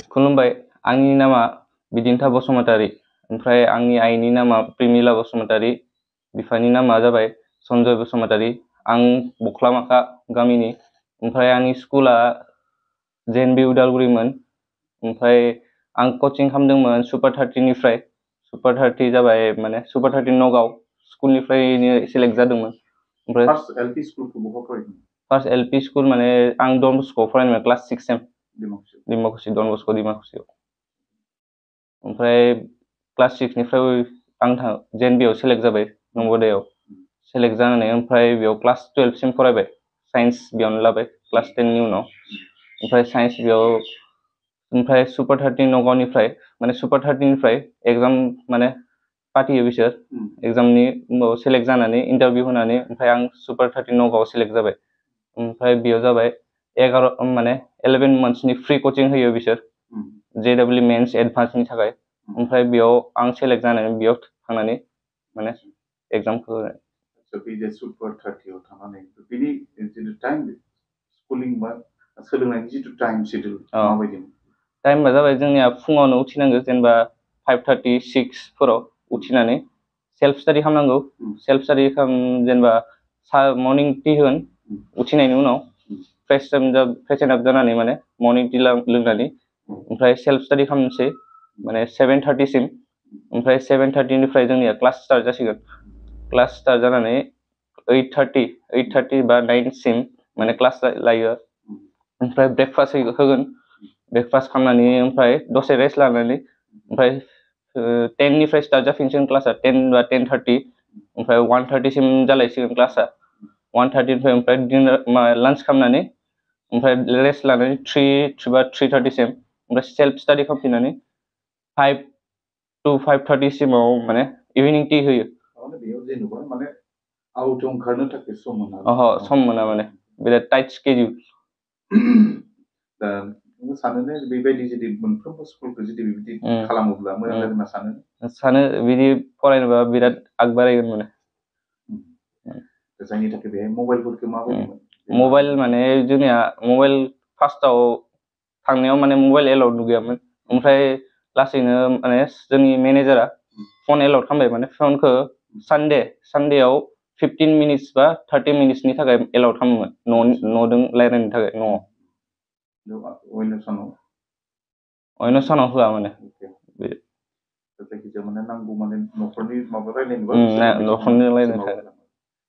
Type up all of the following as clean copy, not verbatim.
खुलुमबाय आंनि नामा बिदिन्था बसुमतारी ओमफ्राय आंनि आइनि नामा प्रिमिला बसुमतारी बिफानि नामा जाबाय सन्जय बसुमतारी आं बख्लामाखा गामिनि ओमफ्राय आंनि स्कुला जेएनबि उदालगुरिमोन ओमफ्राय आं कचिं खालामदोंमोन सुपार 30निफ्राय सुपार 30 जाबाय माने सुपार 30 नगाव स्कुलनिफ्रायनो सेलेक्ट जादोंमोन ओमफ्राय फार्स्ट एलपि स्कुलखौ बहा फरायदों फार्स्ट एलपि स्कुल माने आं डन बस्क'आव फरायदोंमोन क्लास 6 सेम डिमाकुसि डन बस्क' डिमाकुसियाव ओमफ्राय क्लास 6निफ्राय आं जेएनबिआव सेलेक्ट जाबाय नवोदयाव सेलेक्ट जानानै ओमफ्राय बेयाव क्लास 12 सिम फरायबाय साइन्स बेयावनो लाबाय क्लास 10 नि उनाव ओमफ्राय साइन्स बेयाव ओमफ्राय सुपार 30 नगावनिफ्राय माने सुपार 30निफ्राय एग्जाम माने पाथियो बिसोर एग्जामनि उनाव सेलेक्ट जानानै इन्टारभिउ होनानै ओमफ्राय आं सुपार 30 नगावआव सेलेक्ट जाबाय ओमफ्राय बेयाव जाबाय 11 माने 11 मान्थ्सनि फ्रि कचिं होयो बिसोर जेडब्लिउ मेन्स एडभान्सनि थाखाय ओमफ्राय बेयाव आं सेलेक्ट जानानै बेयाव थांनानै माने एग्जामखौ सुपार 30 आव थांनानै बिनि जितु टाइम स्कुलिं बा सोलोंनायनि जितु टाइम शेड्युल माबायदि टाइमआ जाबाय जोंनिया फुङावनो उथिनांगौ जेनेबा 5:30 6 उथिनानै सेल्फ स्टाडि खालामनांगौ सेल्फ स्टाडि जेनेबा मर्निं टि होगोन उथिनायनि उनाव फ्रेश आप जानानै माने मर्निं टि लोंनानै ओमफ्राय सेल्फ स्टाडि खालामनोसै माने 7:30 सिम ओमफ्राय 7:30निफ्राय जोंनिया क्लास स्टार्ट जासिगोन क्लास स्टार्ट जानानै 8:30 बा 9 सिम माने क्लास लायो ओमफ्राय ब्रेकफास्ट होगोन ब्रेकफास्ट खालामनानै ओमफ्राय दसे रेस्ट लानानै ओमफ्राय 10निफ्राय स्टार्ट जाफिनसिगोन क्लासआ 10 बा 10:30 ओमफ्राय 1:30 सिम जालायसिगोन क्लासआ 1:30निफ्राय ओमफ्राय डिनार लान्च खालामनानै ओमफ्राय रेस्ट लानानै 3 बा 3:30 सिम ओमफ्राय सेल्फ स्टाडि खालामफिननानै 5 to 5:30 सिमाव माने इभिनिं टि होयो बेयाव जेनेबा माने आउट ओंखारनो थाखाय सम मोना ओहो सम मोना माने बिराद टाइट स्केड्युल दा नों सानो जे बेबायदि जुदि मोनफ्रोमबो स्कुलखौ जुदि बेबायदि खालामोब्ला मोजां जागोन होनना सानो बिदि फरायनोबा बिराद आग बारायगोन माने जायनि थाखाय बेहाय मबाइलफोरखौ माबायदिमोन मबाइल माने जोंनिया मबाइल फार्स्टआव थांनायाव माने मबाइल एलाउड गैयामोन ओमफ्राय लासैनो माने जोंनि मेनेजारा फन एलाउड खालामबाय माने फनखौ सानडेआव 15 मिनिट्स बा 30 मिनिट्सनि थाखाय एलाउड खालामोमोन न'जों रायज्लायनो थाखाय न'आव अयन' सानाव होआ माने जायखिजाया माने नांगौ माने न'खरनि माबा रायलायनोबा न'खरनि रायलायनो थाखाय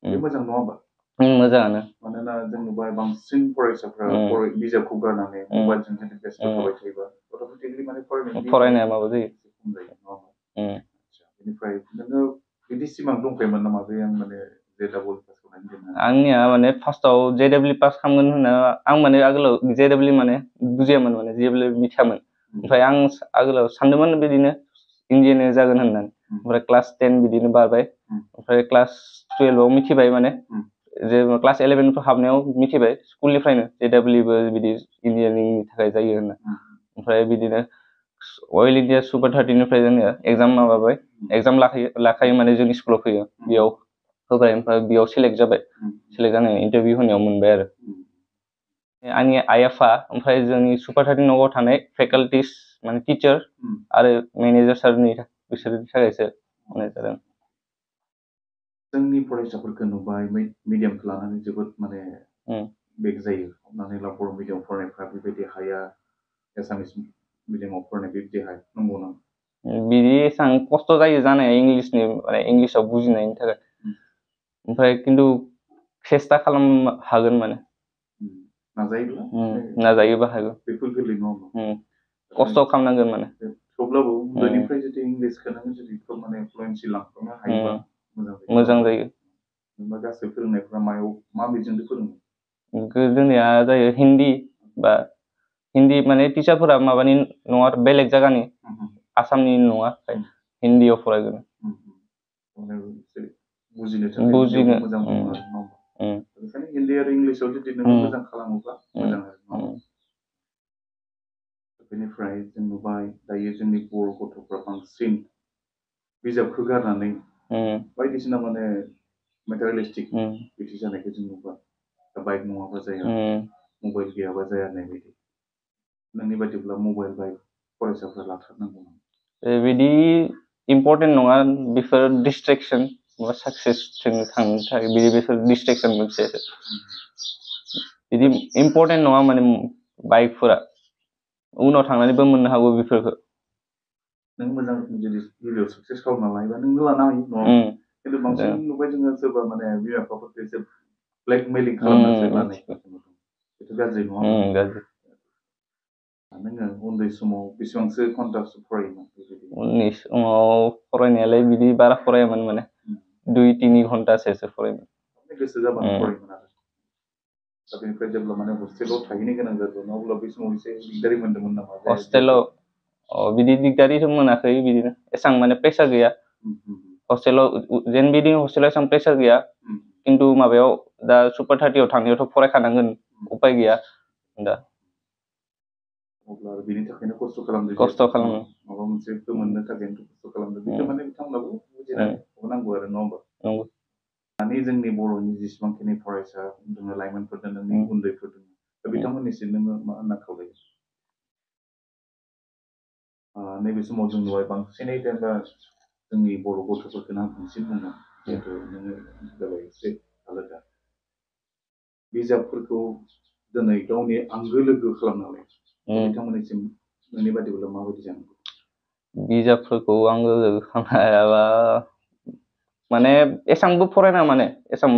बे मोजां नङा होमबा मोजाङानो मानोना जों नुबाय बांसिन फरायसाफ्रा बिजाबखौ गारनानै मबाइलजों जुदि बेस्थ' थाबाय थायोबा अट'मेटिकलि माने फरायनाया माबा जायो खम जायो नङा होमबा बेनिफ्राय नोङो बिदि सिमां दंखायोमोन नामा बे आं माने जेडाबल पास खालामनानै आंनिया माने फार्स्टआव जेडाबल पास खालामगोन होनना आं माने आगोलाव जेडाबल माने बुजियामोन माने जेबो मिथियामोन ओमफ्राय आं आगोलाव सानदोंमोन बिदिनो इन्जिनियार जागोन होननानै ओमफ्राय क्लास 10 बिदिनो बारबाय ओमफ्राय क्लास 12आव मिथिबाय माने जे क्लास 11 हाबनायाव मिथिबाय स्कुलनिफ्रायनो जेडाबलबो बिदि इन्जिनियारिंनि थाखाय जायो होनना ओमफ्राय बिदिनो अल इन्डिया सुपार 30निफ्राय जोङो एग्जाम माबाबाय एग्जाम लाखायो माने जोंनि स्कुलाव फैयो बेयाव होबाय ओमफ्राय बेयाव सेलेक्ट जाबाय सेलेक्ट जानानै इन्टारभिउ होनायाव मोनबाय आरो आंनि आइ आफा ओमफ्राय जोंनि सुपार 30 न'आव थानाय फेकाल्टिस माने टिचार आरो मेनेजार सारनि बिसोरनि थाखायसो होनाय जादों जोंनि फरायसाफोरखौ नुबाय मिडियामखौ लानानै जोबोद माने बेक जायो हमनानै ला बर' मिडियाम फरायनायफ्रा बेबायदि हाया एसामिस मिडियामाव फरायनाय बेबायदि हाया नंगौ ना बिदि एसेबां खस्थ' जायो जानाया इंलिसनि माने इंलिसाव बुजिनायनि थाखाय ओमफ्राय खिन्थु सेस्था खालाम हागोन माने नाजायोबा हागोन बेफोर गोरलै नङा खस्थ' खालामनांगोन माने थेवब्लाबो उन्दैनिफ्राय जुदि इंलिसखौ नों जुदि माने फ्लुएन्सि लांफानो हायोबा मोजां जायो होनबा गासै फोरोंनायफ्रा मा बिजोंजों फोरोङो जोंनिया जायो हिन्दी बा हिन्दी माने टिचारफोरा माबानि नङा बेलेग जायगानि आसामनि नङा हिन्दीयाव फरायगोन बुजिनो मोजां बेनिखायनो हिन्दी आरो इंलिसाव जुदि नों मोजां खालामोब्ला मोजां आरो बेनिफ्राय जों नुबाय दायो जोंनि बर' गथ'फ्रा बांसिन बिजाबखौ गारनानै बायदिसिना माने मेटेरियेलिस्टिक बिदि जानायखौ जों नुबाय बाइक नङाबा जाया मबाइल गैयाबा जाया होननाय बायदि नोंनि बायदिब्ला मबाइल बाय फरायसाफोरा लाथारनांगौ नामा? बिदि इम्पर्टेन्ट नङा बेफोर डिस्ट्रेक्सन बा साक्सेसथिं थांनो थाखाय बेफोर डिस्ट्रेक्सन मोनसे बिदि इम्पर्टेन्ट नङा माने बाइकफोरा उनाव थांनानैबो मोननो हागौ बेफोरखौ नों मोजां जुदि गिबियाव साक्सेस खालामना लायोबा नोंनो लानो हायो नङा खिन्थु बांसिन नुबाय जोङो सोरबा माने बिमा बिफाफोरखौ एसे ब्लेकमेलिं खालामनासो लानायखौ बेथ' गाज्रि नङा गाज्रि नोङो उन्दै समाव बेसेबांसो घन्टासो फरायोमोन बेबायदि उन्दै समाव फरायनायालाय बिदि बारा फरायामोन माने 2-3 घन्टासोसो फरायोमोन गोसो जाबानो फरायोमोन आरो दा बेनिफ्राय जेब्ला माने हस्टेलाव थाहैनो गोनां जादों अब्ला बे समाव एसे दिगदारि मोन्दोंमोन नामा हस्टेलाव बिदि दिगदारिथ' मोनाखै बिदिनो एसां माने प्रेसार गैया हस्टेलाव जेन बिदि हस्टेलाव एसां प्रेसार गैया खिन्थु माबायाव दा सुपार 30आव थांनायावथ' फरायखानांगोन उपाय गैया दा अब्ला बिनि थाखायनो खस्थ' खालामदों खस्थ' खालामो माबा मोनसे मोननो थाखायनो खस्थ' खालामदों बेखौ माने बिथांमोनाबो बुजिनानै हरनांगौ आरो नङा होमबा नंगौ दानि जोंनि बर'नि जेसेबांखिनि फरायसा दङ लाइमोनफोर दङ नोंनि उन्दैफोर दङ दा बिथांमोननिसिम नोङो मा होनना खावलायो नैबे समाव जों नुबाय बांसिनै जेनेबा जोंनि बर' गथ'फोरखौनो आं बांसिन बुङो जिहेथु नोङो जाबाय एसे आलादा बिजाबफोरखौ दिनै गावनि आंगो लोगो खालामनानै बिथांमोननिसिम नोंनि बादिब्ला माबायदि जानांगौ बिजाबफोरखौ आंगो लोगो खालामनायाबा माने एसांबो फरायनाङा माने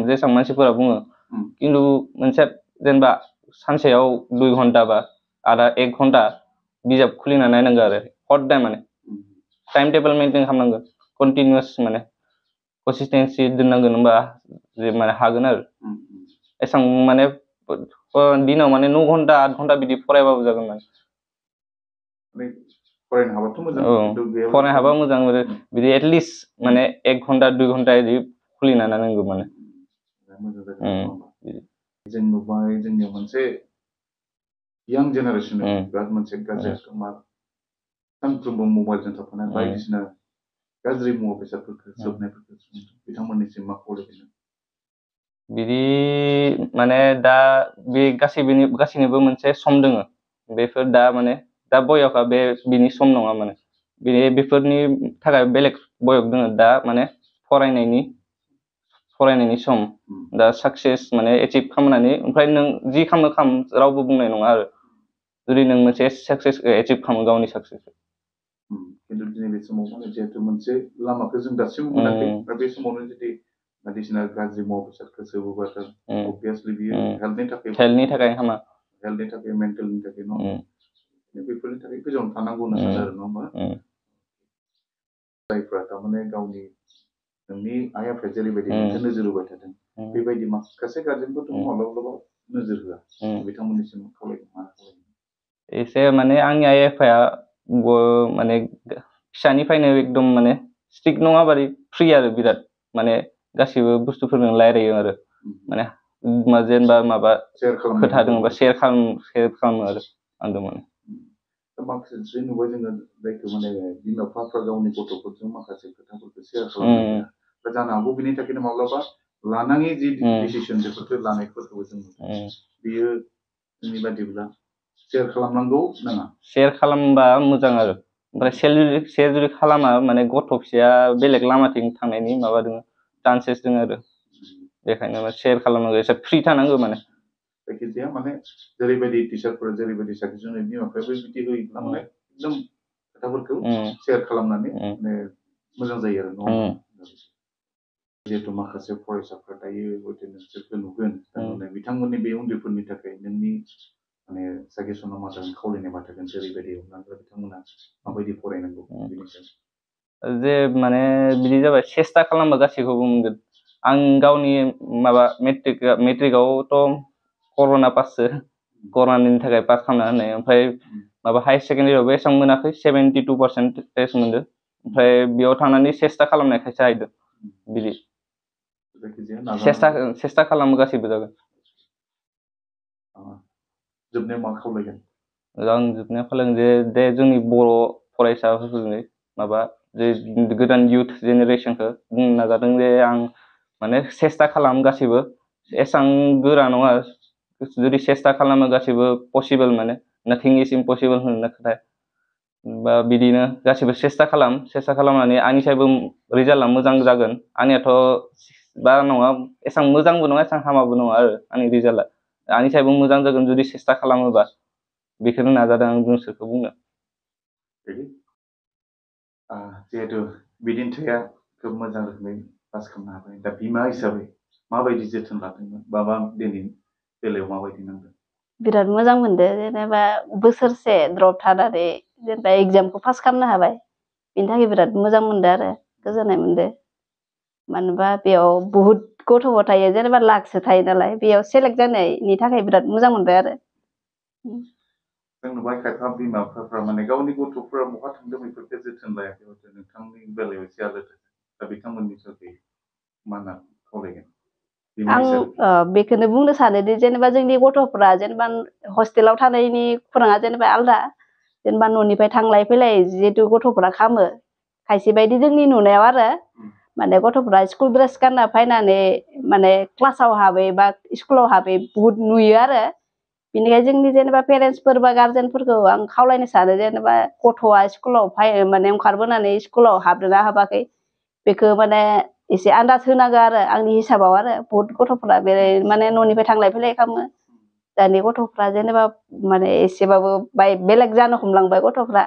जेसां मानसिफोरा बुङो खिन्थु मोनसे जेनेबा सानसेयाव 2 घन्टा बा आधा 1 घन्टा बिजाब खुलिना नायनांगौ आरो हदाय माने टाइम टेबोल मेनटेन खालामनांगौ कन्टिनिउस माने कनसिस्टेन्सि दोननांगोन होनबा जे माने हागोन आरो एसां माने दिनाव माने 9 घन्टा 8 घन्टा बिदि फरायबाबो जागोन माने फरायनो हाबाथ' मोजां फरायनो हाबा मोजां बिदि एटलिस्ट माने 1 घन्टा 2 घन्टा बिदि खुलिना नायनांगौ माने मोजां जागोन जों नुबाय जोंनियाव मोनसे यां जेनेरेसन बिराद मोनसे गाज्रि मा सानफ्रोमबो मबाइलजों थाफानाय बायदिसिना गाज्रि मुवा बेसादफोरखौ सोबनायफोरखौ बिथांमोननिसिम मा खावलायगोन बिदि माने दा बे गासैनिबो मोनसे सम दोङो बेफोर दा माने दा बयसआ बिनि सम नङा माने बेफोरनि थाखाय बेलेग बयस दोङो दा माने फरायनायनि सम दा साक्सेस माने एचिभ खालामनानै ओमफ्राय नों जि खालाम रावबो बुंनाय नङा आरो जुदि नों मोनसे साक्सेस एचिभ खालामो गावनि साक्सेसखौ खिन्थु दिनै बे समाव माने जिहेतु मोनसे लामाखौ जों दासिमबो मोनाखै दा बे समावनो जुदि बायदिसिना गाज्रि मुवा बेसादखौ सोबोबाथ' अबभियासलि बियो हेल्थनि थाखाय हामा हेल्थनि थाखाय मेन्टेलनि थाखाय नङा बेफोरनि थाखाय गोजानाव थानांगौ होनना सानो आरो नङा होमबा जायफ्रा थारमाने गावनि नोंनि आइ आफाया जेरैबायदि मोनसे नोजोर होबाय थादों बेबायदि माखासे गार्जेनफोर दङ माब्लाबा नोजोर होआ बिथांमोननिसिम खावलायगोन मा खावलायगोन एसे माने आंनि आइ आफाया माने फिसानिफ्रायनो एकदम माने स्ट्रिक्ट नङा बादि फ्रि आरो बिराद माने गासिबो बुस्थुफोरजों रायलायो आरो माने जेनेबा माबा खोथा दङबा शेयार खालामो आरो आंदो माने माखासे नुबाय जोङो जायखौ माने बिमा बिफाफ्रा गावनि गथ'फोरजों माखासे खोथाफोरखौ शेयार खालामनो दा जानो हागौ बिनि थाखायनो माब्लाबा लानाङि जि डिसिसन बेफोरखौ लानायफोरखौबो जों बियो जोंनि बादिब्ला शेयार खालामनांगौ नाङा शेयार खालामबा मोजां आरो ओमफ्राय शेयार जुदि खालामा माने गथ' फिसाया बेलेग लामाथिं थांनायनि माबा दङ चान्सेस दङ आरो बेखायनो शेयार खालामनांगौ एसे फ्रि थानांगौ माने जायखिजाया माने जेरैबायदि टिचारफोरा जेरैबायदि साजेसन बिमा बिफायाबो बिदि होयोब्ला माने एकदम खोथाफोरखौ शेयार खालामनानै माने मोजां जायो आरो नङा जिहेतु माखासे फरायसाफ्रा दायो हयथ' नोंसोरखौ नुगोन बिथांमोननि बे उन्दैफोरनि थाखाय नोंनि माने साजेसना मा जागोन खावलायनाय मा थागोन जेरैबायदि हमनानै बिथांमोना माबायदि फरायनांगौ बेनि सायाव जे माने बिदि जाबाय सेस्था खालामबा गासैखौबो मोनगोन आं गावनि माबा मेट्रिकआवथ' कर'ना पाससो कर'नानि थाखाय पास खालामना होनाय ओमफ्राय माबा हायार सेकेन्डारियावबो एसेबां मोनाखै 72% मोनदो ओमफ्राय बेयाव थांनानै सेस्था खालामनायखायसो हायदो बिदि सेस्था खालामो गासैबो जागोन जोबनायाव मा खावलायगोन आं जोबनायाव खावलायगोन जे जोंनि बर' फरायसाफोरनि माबा जे गोदान इयुथ जेनेरेसनखौ बुंनो नाजादों जे आं माने सेस्था खालाम गासैबो एसां गोरा नङा जुदि सेस्था खालामो गासैबो पसिबोल माने nothing is impossible होनना खोथा बा बिदिनो गासिबो सेस्था खालामनानै आंनिसायबो रिजाल्टआ मोजां जागोन आंनियाथ' बारा नङा एसां मोजांबो नङा एसां हामाबो नङा आरो आंनि रिजाल्टआ आंनिसायबो मोजां जागोन जुदि सेस्था खालामोबा बेखौनो नाजादों आं नोंसोरखौ बुंनो जिहेतु बिदिन्थिया खोब मोजां रोखोमै पास खालामनो हाबाय दा बिमा हिसाबै माबायदि जोथोन लादोंमोन बाबा दिनैनि बेलायाव माबायदि नांदों बिराद मोजां मोनदो जेनेबा बोसोरसे द्रप थानानै जेनेबा एग्जामखौ पास खालामनो हाबाय बिनि थाखाय बिराद मोजां मोनदो आरो गोजोननाय मोनदो मानोबा बेयाव बहुत गथ'फोर थायो जेनेबा लाखसो थायो नालाय बेयाव सेलेक्ट जानायनि थाखाय बिराद मोजां मोनबाय आरो जों नुबाय खायफा बिमा बिफाफ्रा माने गावनि गथ'फोरा बहा थांदों बेफोरखौ जोथोन लायाखै हयथ' नोंथांनि बेलायाव एसे आलादा दा बिथांमोननि थाखाय मा होनना खावलायगोन आं बेखौनो बुंनो सानोदि जेनेबा जोंनि गथ'फोरा जेनेबा हस्टेलाव थानायनि खुराङा जेनेबा आलदा जेनेबा न'निफ्राय थांलाय फैलाय जिहेतु गथ'फोरा खालामो खायसे बायदि जोंनि नुनायाव आरो माने गथ'फोरा स्कुल ड्रेस गानना फैनानै माने क्लासाव हाबै बा स्कुलाव हाबै बुहुत नुयो आरो बेनिखायनो जोंनि जेनेबा पेरेन्टसफोर बा गार्जेनफोरखौ आं खावलायनो सानो जेनेबा गथ'आ स्कुलाव माने ओंखारबोनानै स्कुलाव हाबदोंना हाबाखै बेखौ माने एसे आन्दाज होनांगौ आरो आंनि हिसाबाव आरो बहुत गथ'फोरा बे माने न'निफ्राय थांलाय फैलाय खालामो दानि गथ'फ्रा जेनेबा माने एसेबाबो बेलेग जानो हमलांबाय गथ'फ्रा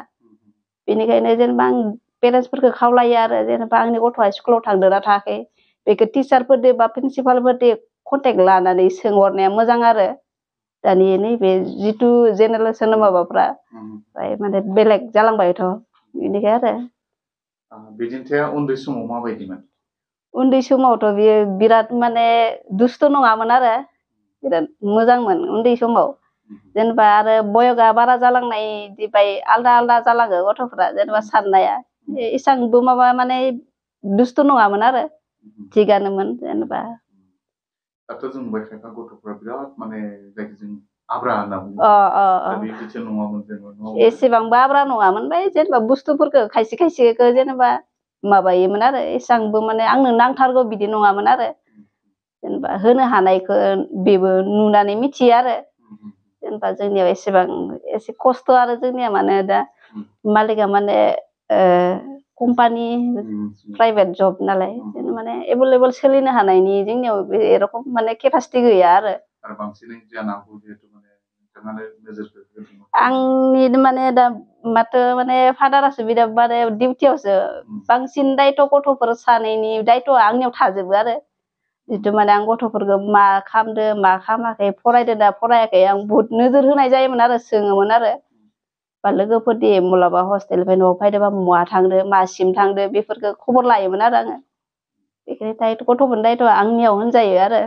बेनिखायनो जेनेबा आं पेरेन्टसफोरखौ खावलायो आरो जेनेबा आंनि गथ'आ स्कुलाव थांदोंना थाङाखै बेखौ टिचारफोरजों बा प्रिन्सिपालफोरजों कन्टेक्ट लानानै सोंहरनाया मोजां आरो दानि नैबे जिथु जेनेरेसन माबाफ्रा माने बेलेग जालांबायथ' बेनिखाय आरो बिदिन्थिया उन्दै समाव माबायदिमोन उन्दै समावथ' बियो बिराद माने दुस्थ' नङामोन आरो बिराद मोजांमोन उन्दै समाव जेनेबा आरो बयगा बारा जालांनाय बाय आलदा आलदा जालाङो गथ'फ्रा जेनेबा साननाया एसांबो माबा माने दुस्थ' नङामोन आरो थिगानोमोन जेनेबा दाथ' जों नुबाय खायफा गथ'फ्रा बिराद माने जायखौ जों आब्रा होनना बुङो बे बिदिसो नङामोन जेनेबा एसेबांबो आब्रा नङामोन बाय जेनेबा बुस्थुफोरखौ खायसे खायसेखौ जेनेबा माबायोमोन आरो एसांबो माने आंनो नांथारगौ बिदि नङामोन आरो जेनेबा होनो हानायखौ बेबो नुनानै मिथियो आरो जेनेबा जोंनियाव एसे खस्थ' आरो जोंनिया माने दा मालिका माने कम्पानि प्राइभेट जब नालाय माने एभेलेबल सोलिनो हानायनि जोंनियाव बे रखम माने केपासिटि गैया आरो आंनि माने दा माथो माने फादारासो बिराद माने डिउटियावसो बांसिन दायथ' गथ'फोर सानैनि दायथ' आंनियाव थाजोबो आरो जिथु माने आं गथ'फोरखौ मा खालामदो मा खालामाखै फरायदो दा फरायाखै आं बुहुत नोजोर होनाय जायोमोन आरो सोङोमोन आरो बा लोगोफोरदि माब्लाबा हस्टेलनिफ्राय न'आव फैदोंबा महा थांदो मासिम थांदो बेफोरखौ खबर लायोमोन आरो आङो बेखायनो दायथ' गथ'फोरनि दायथ' आंनियाव होनजायो आरो